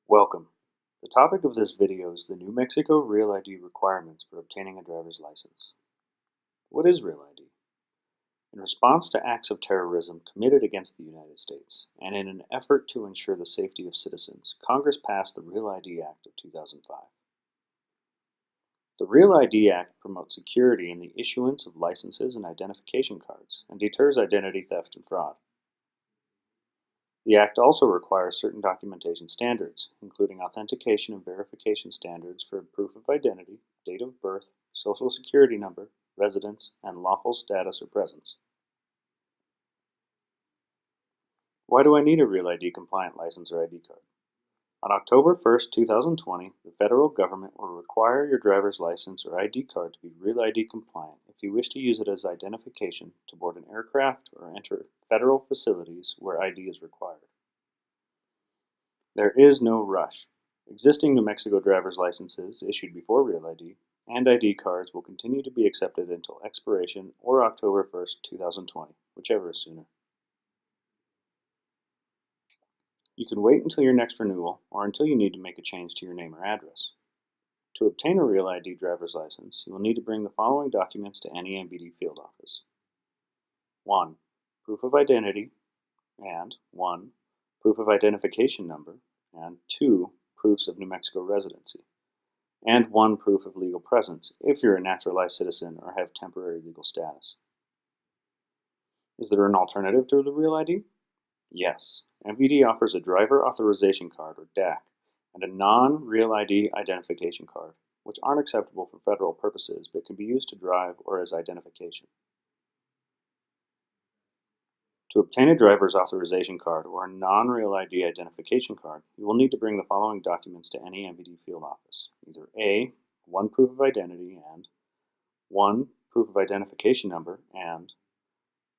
Welcome. The topic of this video is the New Mexico Real ID requirements for obtaining a driver's license. What is Real ID? In response to acts of terrorism committed against the United States, and in an effort to ensure the safety of citizens, Congress passed the Real ID Act of 2005. The Real ID Act promotes security in the issuance of licenses and identification cards, and deters identity theft and fraud. The Act also requires certain documentation standards, including authentication and verification standards for proof of identity, date of birth, social security number, residence, and lawful status or presence. Why do I need a Real ID compliant license or ID card? On October 1, 2020, the federal government will require your driver's license or ID card to be Real ID compliant if you wish to use it as identification to board an aircraft or enter federal facilities where ID is required. There is no rush. Existing New Mexico driver's licenses issued before Real ID and ID cards will continue to be accepted until expiration or October 1, 2020, whichever is sooner. You can wait until your next renewal or until you need to make a change to your name or address. To obtain a Real ID driver's license, you will need to bring the following documents to any MVD field office. 1. Proof of identity, and 1. Proof of identification number, and 2. Proofs of New Mexico residency, and 1 proof of legal presence if you're a naturalized citizen or have temporary legal status. Is there an alternative to the Real ID? Yes. MVD offers a driver authorization card, or DAC, and a non-Real ID identification card, which aren't acceptable for federal purposes but can be used to drive or as identification. To obtain a driver's authorization card or a non-Real ID identification card, you will need to bring the following documents to any MVD field office. Either A, 1 proof of identity, and 1 proof of identification number, and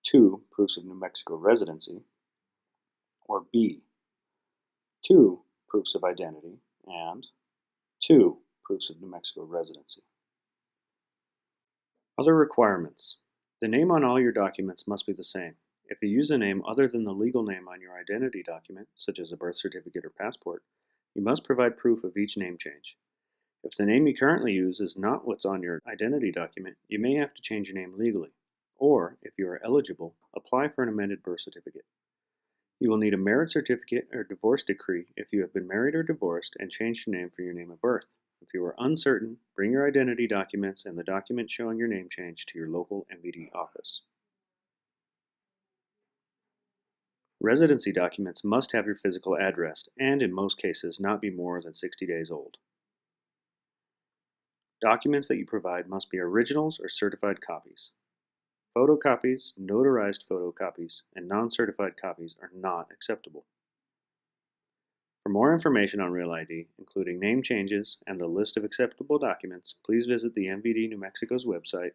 2 proofs of New Mexico residency, or B, 2 proofs of identity, and 2 proofs of New Mexico residency. Other requirements. The name on all your documents must be the same. If you use a name other than the legal name on your identity document, such as a birth certificate or passport, you must provide proof of each name change. If the name you currently use is not what's on your identity document, you may have to change your name legally, or, if you are eligible, apply for an amended birth certificate. You will need a marriage certificate or divorce decree if you have been married or divorced and changed your name for your name of birth. If you are uncertain, bring your identity documents and the document showing your name change to your local MVD office. Residency documents must have your physical address and, in most cases, not be more than 60 days old. Documents that you provide must be originals or certified copies. Photocopies, notarized photocopies, and non-certified copies are not acceptable. For more information on Real ID, including name changes and the list of acceptable documents, please visit the MVD New Mexico's website,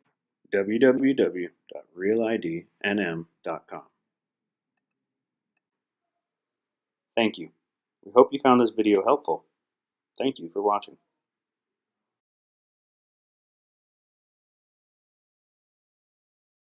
www.realidnm.com. Thank you. We hope you found this video helpful. Thank you for watching.